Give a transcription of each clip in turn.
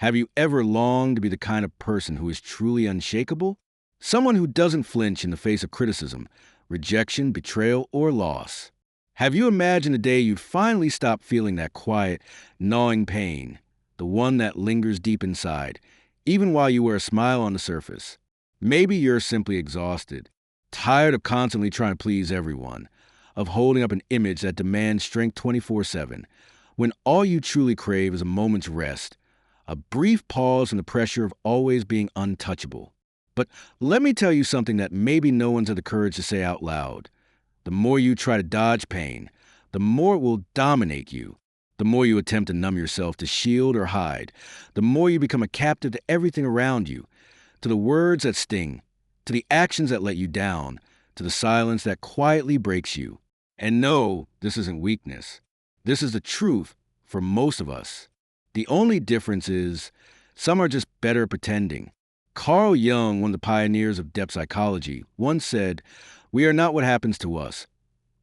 Have you ever longed to be the kind of person who is truly unshakable? Someone who doesn't flinch in the face of criticism, rejection, betrayal, or loss. Have you imagined a day you'd finally stop feeling that quiet, gnawing pain, the one that lingers deep inside, even while you wear a smile on the surface? Maybe you're simply exhausted, tired of constantly trying to please everyone, of holding up an image that demands strength 24/7, when all you truly crave is a moment's rest, a brief pause from the pressure of always being untouchable. But let me tell you something that maybe no one's had the courage to say out loud. The more you try to dodge pain, the more it will dominate you. The more you attempt to numb yourself, to shield or hide, the more you become a captive to everything around you, to the words that sting, to the actions that let you down, to the silence that quietly breaks you. And no, this isn't weakness. This is the truth for most of us. The only difference is some are just better at pretending. Carl Jung, one of the pioneers of depth psychology, once said, "We are not what happens to us.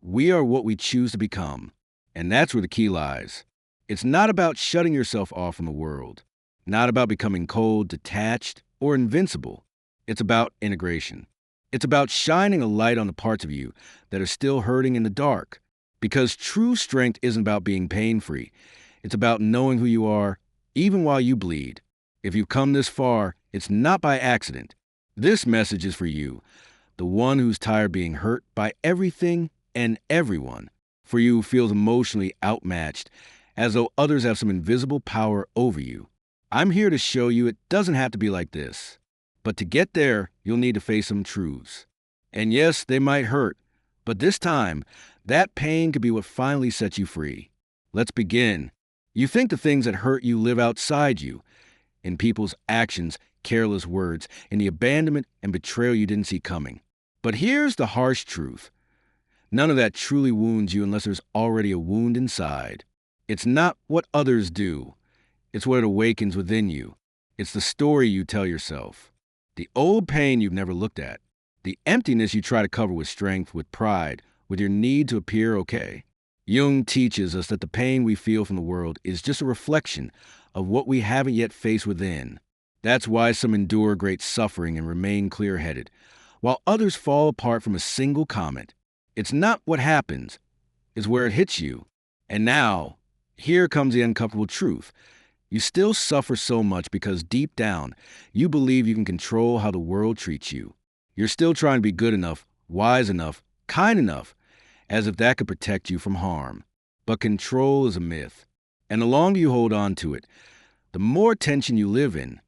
We are what we choose to become." And that's where the key lies. It's not about shutting yourself off from the world, not about becoming cold, detached, or invincible. It's about integration. It's about shining a light on the parts of you that are still hurting in the dark. Because true strength isn't about being pain-free. It's about knowing who you are, even while you bleed. If you've come this far, it's not by accident. This message is for you, the one who's tired being hurt by everything and everyone, for you who feels emotionally outmatched, as though others have some invisible power over you. I'm here to show you it doesn't have to be like this. But to get there, you'll need to face some truths. And yes, they might hurt, but this time, that pain could be what finally sets you free. Let's begin. You think the things that hurt you live outside you, in people's actions, careless words, in the abandonment and betrayal you didn't see coming. But here's the harsh truth. None of that truly wounds you unless there's already a wound inside. It's not what others do. It's what awakens within you. It's the story you tell yourself. The old pain you've never looked at. The emptiness you try to cover with strength, with pride, with your need to appear okay. Jung teaches us that the pain we feel from the world is just a reflection of what we haven't yet faced within. That's why some endure great suffering and remain clear-headed, while others fall apart from a single comment. It's not what happens, it's where it hits you. And now, here comes the uncomfortable truth. You still suffer so much because deep down, you believe you can control how the world treats you. You're still trying to be good enough, wise enough, kind enough, as if that could protect you from harm. But control is a myth. And the longer you hold on to it, the more tension you live in.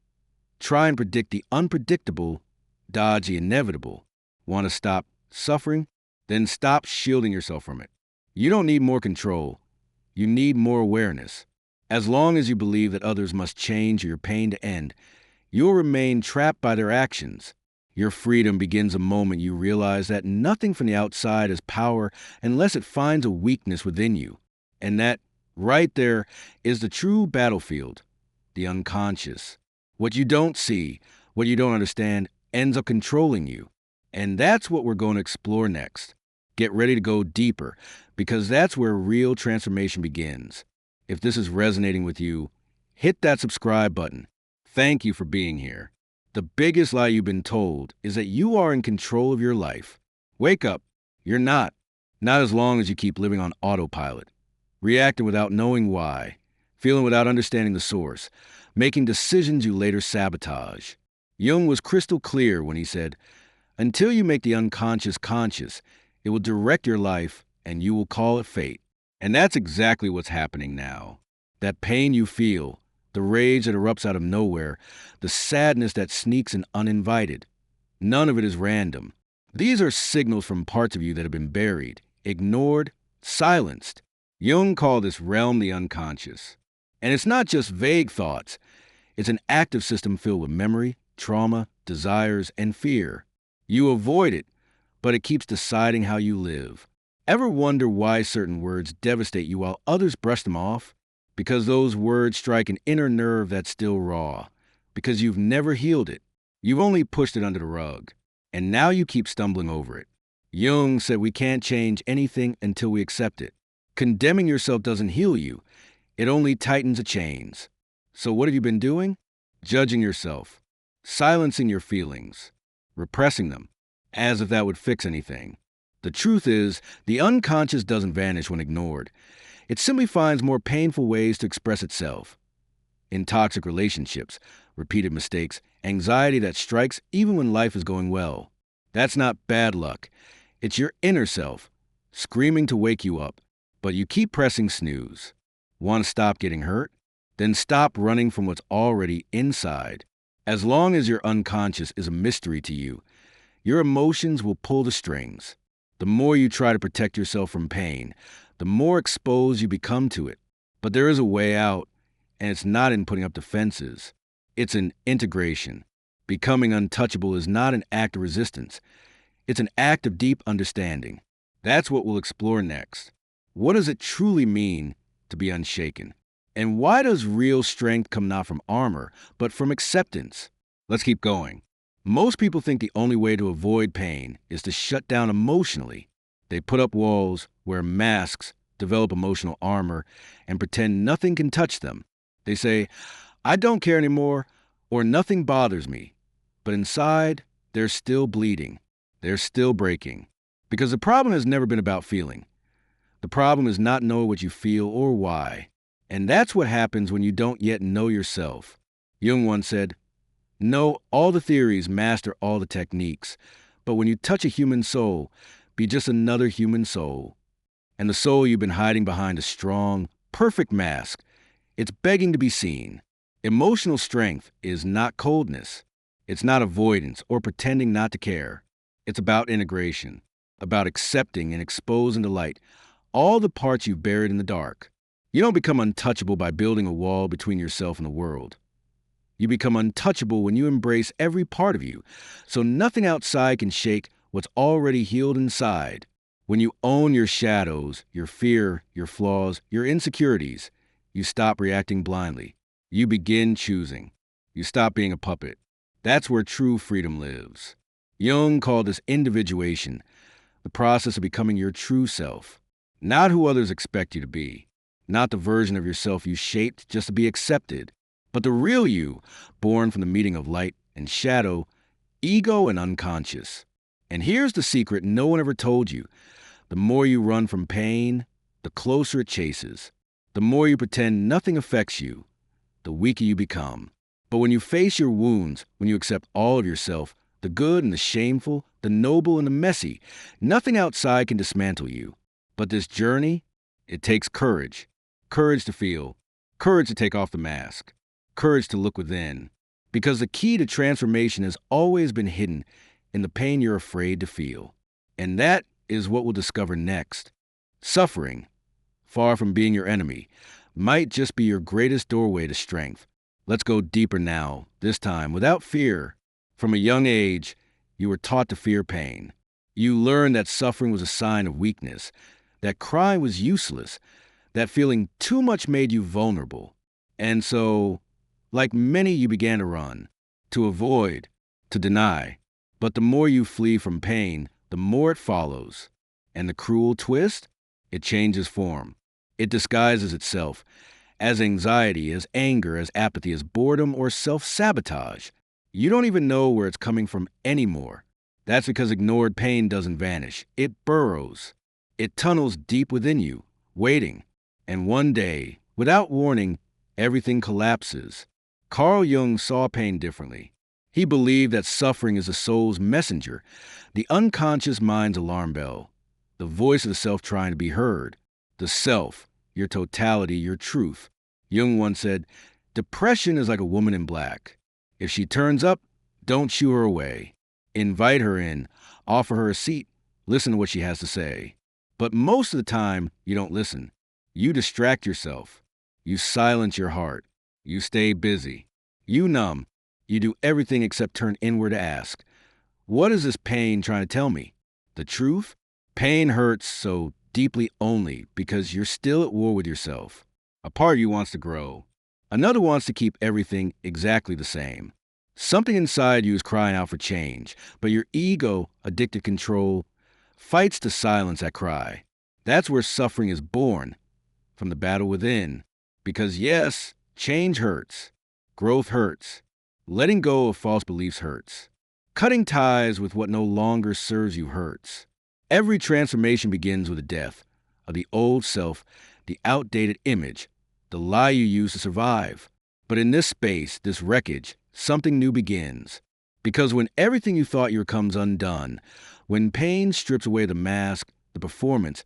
Try and predict the unpredictable, dodge the inevitable. Want to stop suffering? Then stop shielding yourself from it. You don't need more control. You need more awareness. As long as you believe that others must change or your pain to end, you'll remain trapped by their actions. Your freedom begins the moment you realize that nothing from the outside has power unless it finds a weakness within you. And that, right there, is the true battlefield, the unconscious. What you don't see, what you don't understand, ends up controlling you. And that's what we're going to explore next. Get ready to go deeper, because that's where real transformation begins. If this is resonating with you, hit that subscribe button. Thank you for being here. The biggest lie you've been told is that you are in control of your life. Wake up. You're not. Not as long as you keep living on autopilot, reacting without knowing why, feeling without understanding the source, making decisions you later sabotage. Jung was crystal clear when he said, "Until you make the unconscious conscious, it will direct your life and you will call it fate." And that's exactly what's happening now. That pain you feel, the rage that erupts out of nowhere, the sadness that sneaks in uninvited. None of it is random. These are signals from parts of you that have been buried, ignored, silenced. Jung called this realm the unconscious. And it's not just vague thoughts. It's an active system filled with memory, trauma, desires, and fear. You avoid it, but it keeps deciding how you live. Ever wonder why certain words devastate you while others brush them off? Because those words strike an inner nerve that's still raw. Because you've never healed it. You've only pushed it under the rug. And now you keep stumbling over it. Jung said we can't change anything until we accept it. Condemning yourself doesn't heal you. It only tightens the chains. So what have you been doing? Judging yourself, silencing your feelings, repressing them, as if that would fix anything. The truth is, the unconscious doesn't vanish when ignored. It simply finds more painful ways to express itself. In toxic relationships, repeated mistakes, anxiety that strikes even when life is going well. That's not bad luck. It's your inner self, screaming to wake you up, but you keep pressing snooze. Want to stop getting hurt? Then stop running from what's already inside. As long as your unconscious is a mystery to you, your emotions will pull the strings. The more you try to protect yourself from pain, the more exposed you become to it. But there is a way out, and it's not in putting up defenses. It's in integration. Becoming untouchable is not an act of resistance. It's an act of deep understanding. That's what we'll explore next. What does it truly mean to be unshaken? And why does real strength come not from armor, but from acceptance? Let's keep going. Most people think the only way to avoid pain is to shut down emotionally. They put up walls, wear masks, develop emotional armor, and pretend nothing can touch them. They say, I don't care anymore, or nothing bothers me. But inside, they're still bleeding. They're still breaking. Because the problem has never been about feeling. The problem is not knowing what you feel or why. And that's what happens when you don't yet know yourself. Jung once said, know all the theories, master all the techniques. But when you touch a human soul, be just another human soul. And the soul you've been hiding behind a strong, perfect mask, it's begging to be seen. Emotional strength is not coldness. It's not avoidance or pretending not to care. It's about integration, about accepting and exposing to light all the parts you've buried in the dark. You don't become untouchable by building a wall between yourself and the world. You become untouchable when you embrace every part of you, so nothing outside can shake what's already healed inside. When you own your shadows, your fear, your flaws, your insecurities, you stop reacting blindly. You begin choosing. You stop being a puppet. That's where true freedom lives. Jung called this individuation, the process of becoming your true self. Not who others expect you to be. Not the version of yourself you shaped just to be accepted, but the real you, born from the meeting of light and shadow, ego and unconscious. And here's the secret no one ever told you. The more you run from pain, the closer it chases. The more you pretend nothing affects you, the weaker you become. But when you face your wounds, when you accept all of yourself, the good and the shameful, the noble and the messy, nothing outside can dismantle you. But this journey, it takes courage. Courage to feel. Courage to take off the mask. Courage to look within. Because the key to transformation has always been hidden in the pain you're afraid to feel. And that is what we'll discover next. Suffering, far from being your enemy, might just be your greatest doorway to strength. Let's go deeper now, this time without fear. From a young age, you were taught to fear pain. You learned that suffering was a sign of weakness, that crying was useless, that feeling too much made you vulnerable. And so, like many, you began to run, to avoid, to deny. But the more you flee from pain, the more it follows. And the cruel twist? It changes form. It disguises itself as anxiety, as anger, as apathy, as boredom, or self-sabotage. You don't even know where it's coming from anymore. That's because ignored pain doesn't vanish. It burrows. It tunnels deep within you, waiting. And one day, without warning, everything collapses. Carl Jung saw pain differently. He believed that suffering is the soul's messenger, the unconscious mind's alarm bell, the voice of the self trying to be heard, the self, your totality, your truth. Jung once said, depression is like a woman in black. If she turns up, don't shoo her away. Invite her in, offer her a seat, listen to what she has to say. But most of the time, you don't listen. You distract yourself. You silence your heart. You stay busy. You numb. You do everything except turn inward to ask, what is this pain trying to tell me? The truth? Pain hurts so deeply only because you're still at war with yourself. A part of you wants to grow. Another wants to keep everything exactly the same. Something inside you is crying out for change, but your ego, addicted to control, fights to silence that cry. That's where suffering is born, from the battle within. Because yes, Change hurts. Growth hurts. Letting go of false beliefs hurts. Cutting ties with what no longer serves you hurts. Every transformation begins with a death of the old self, the outdated image, the lie you used to survive. But in this space, this wreckage, something new begins. Because when everything you thought you were comes undone, when pain strips away the mask, the performance,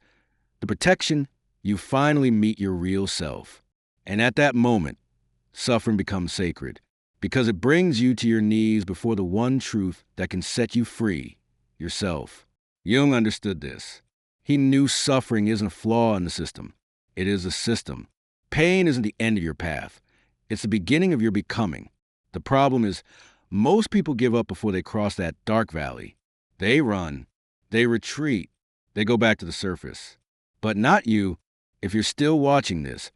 the protection, you finally meet your real self. And at that moment, suffering becomes sacred, because it brings you to your knees before the one truth that can set you free, yourself. Jung understood this. He knew suffering isn't a flaw in the system. It is a system. Pain isn't the end of your path. It's the beginning of your becoming. The problem is, most people give up before they cross that dark valley. They run. They retreat. They go back to the surface. But not you. If you're still watching this,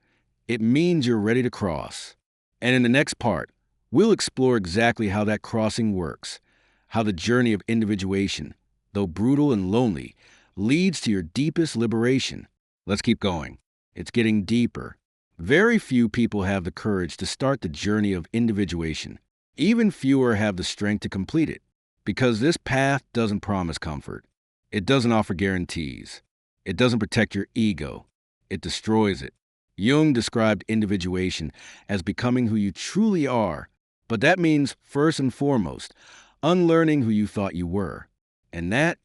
it means you're ready to cross. And in the next part, we'll explore exactly how that crossing works, how the journey of individuation, though brutal and lonely, leads to your deepest liberation. Let's keep going. It's getting deeper. Very few people have the courage to start the journey of individuation. Even fewer have the strength to complete it, because this path doesn't promise comfort. It doesn't offer guarantees. It doesn't protect your ego. It destroys it. Jung described individuation as becoming who you truly are, but that means, first and foremost, unlearning who you thought you were. And that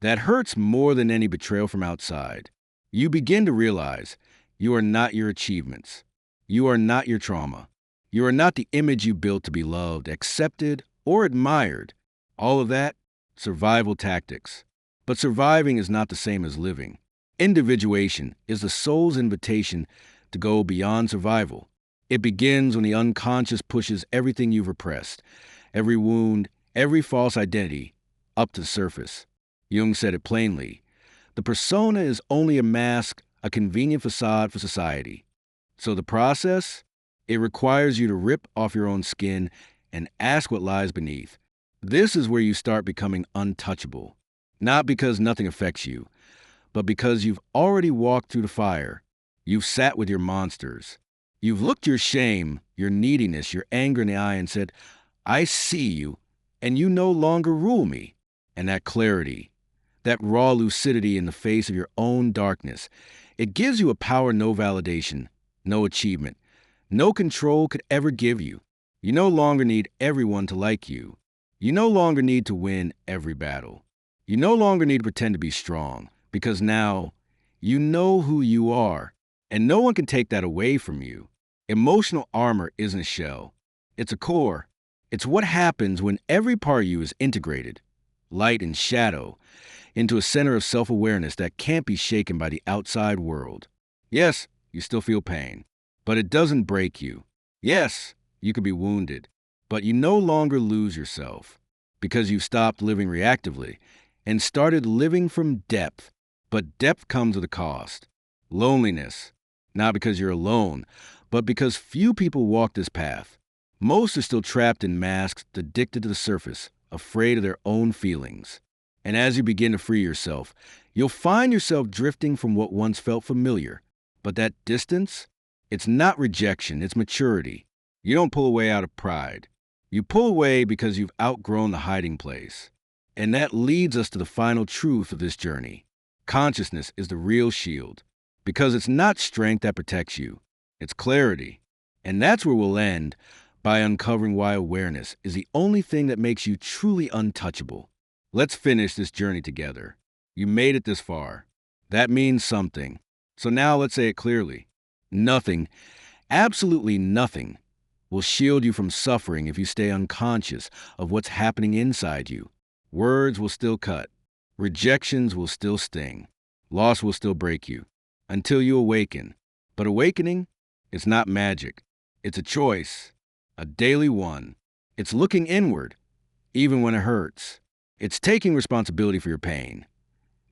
hurts more than any betrayal from outside. You begin to realize you are not your achievements. You are not your trauma. You are not the image you built to be loved, accepted, or admired. All of that, survival tactics. But surviving is not the same as living. Individuation is the soul's invitation to go beyond survival. It begins when the unconscious pushes everything you've repressed, every wound, every false identity, up to the surface. Jung said it plainly. The persona is only a mask, a convenient facade for society. So the process? It requires you to rip off your own skin and ask what lies beneath. This is where you start becoming untouchable. Not because nothing affects you, but because you've already walked through the fire. You've sat with your monsters. You've looked your shame, your neediness, your anger in the eye and said, I see you, and you no longer rule me. And that clarity, that raw lucidity in the face of your own darkness, it gives you a power no validation, no achievement, no control could ever give you. You no longer need everyone to like you. You no longer need to win every battle. You no longer need to pretend to be strong, because now you know who you are, and no one can take that away from you. Emotional armor isn't a shell. It's a core. It's what happens when every part of you is integrated, light and shadow, into a center of self-awareness that can't be shaken by the outside world. Yes, you still feel pain, but it doesn't break you. Yes, you could be wounded, but you no longer lose yourself, because you've stopped living reactively and started living from depth. But depth comes with a cost. Loneliness. Not because you're alone, but because few people walk this path. Most are still trapped in masks, addicted to the surface, afraid of their own feelings. And as you begin to free yourself, you'll find yourself drifting from what once felt familiar. But that distance, it's not rejection, it's maturity. You don't pull away out of pride. You pull away because you've outgrown the hiding place. And that leads us to the final truth of this journey. Consciousness is the real shield, because it's not strength that protects you. It's clarity. And that's where we'll end, by uncovering why awareness is the only thing that makes you truly untouchable. Let's finish this journey together. You made it this far. That means something. So now let's say it clearly. Nothing, absolutely nothing, will shield you from suffering if you stay unconscious of what's happening inside you. Words will still cut. Rejections will still sting. Loss will still break you, until you awaken. But awakening, it's not magic. It's a choice, a daily one. It's looking inward, even when it hurts. It's taking responsibility for your pain,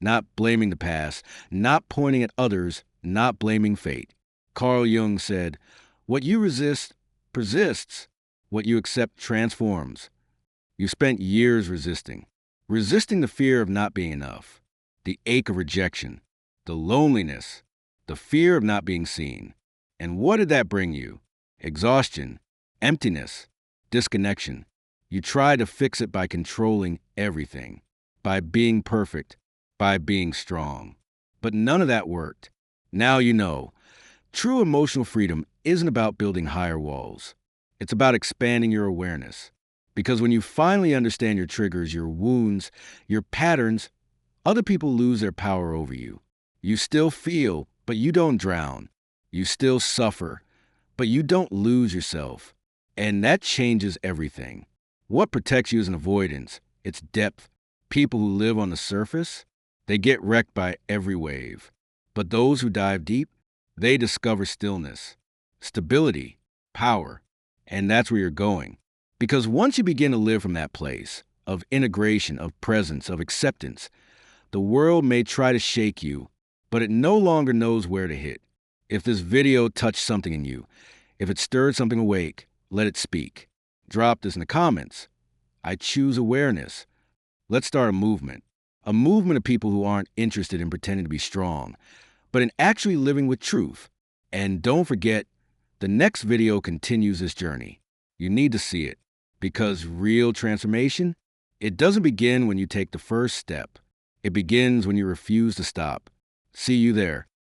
not blaming the past, not pointing at others, not blaming fate. Carl Jung said, what you resist persists. What you accept transforms. You spent years resisting the fear of not being enough, the ache of rejection, the loneliness, the fear of not being seen. And what did that bring you? exhaustion, emptiness, disconnection. You try to fix it by controlling everything, by being perfect, by being strong. But none of that worked. Now you know. True emotional freedom isn't about building higher walls. It's about expanding your awareness. Because when you finally understand your triggers, your wounds, your patterns, other people lose their power over you. You still feel, but you don't drown. You still suffer, but you don't lose yourself. And that changes everything. What protects you isn't avoidance, it's depth. People who live on the surface, they get wrecked by every wave. But those who dive deep, they discover stillness, stability, power. And that's where you're going. Because once you begin to live from that place of integration, of presence, of acceptance, the world may try to shake you, but it no longer knows where to hit. If this video touched something in you, if it stirred something awake, let it speak. Drop this in the comments. I choose awareness. Let's start a movement of people who aren't interested in pretending to be strong, but in actually living with truth. And don't forget, the next video continues this journey. You need to see it, because real transformation, it doesn't begin when you take the first step. It begins when you refuse to stop. See you there.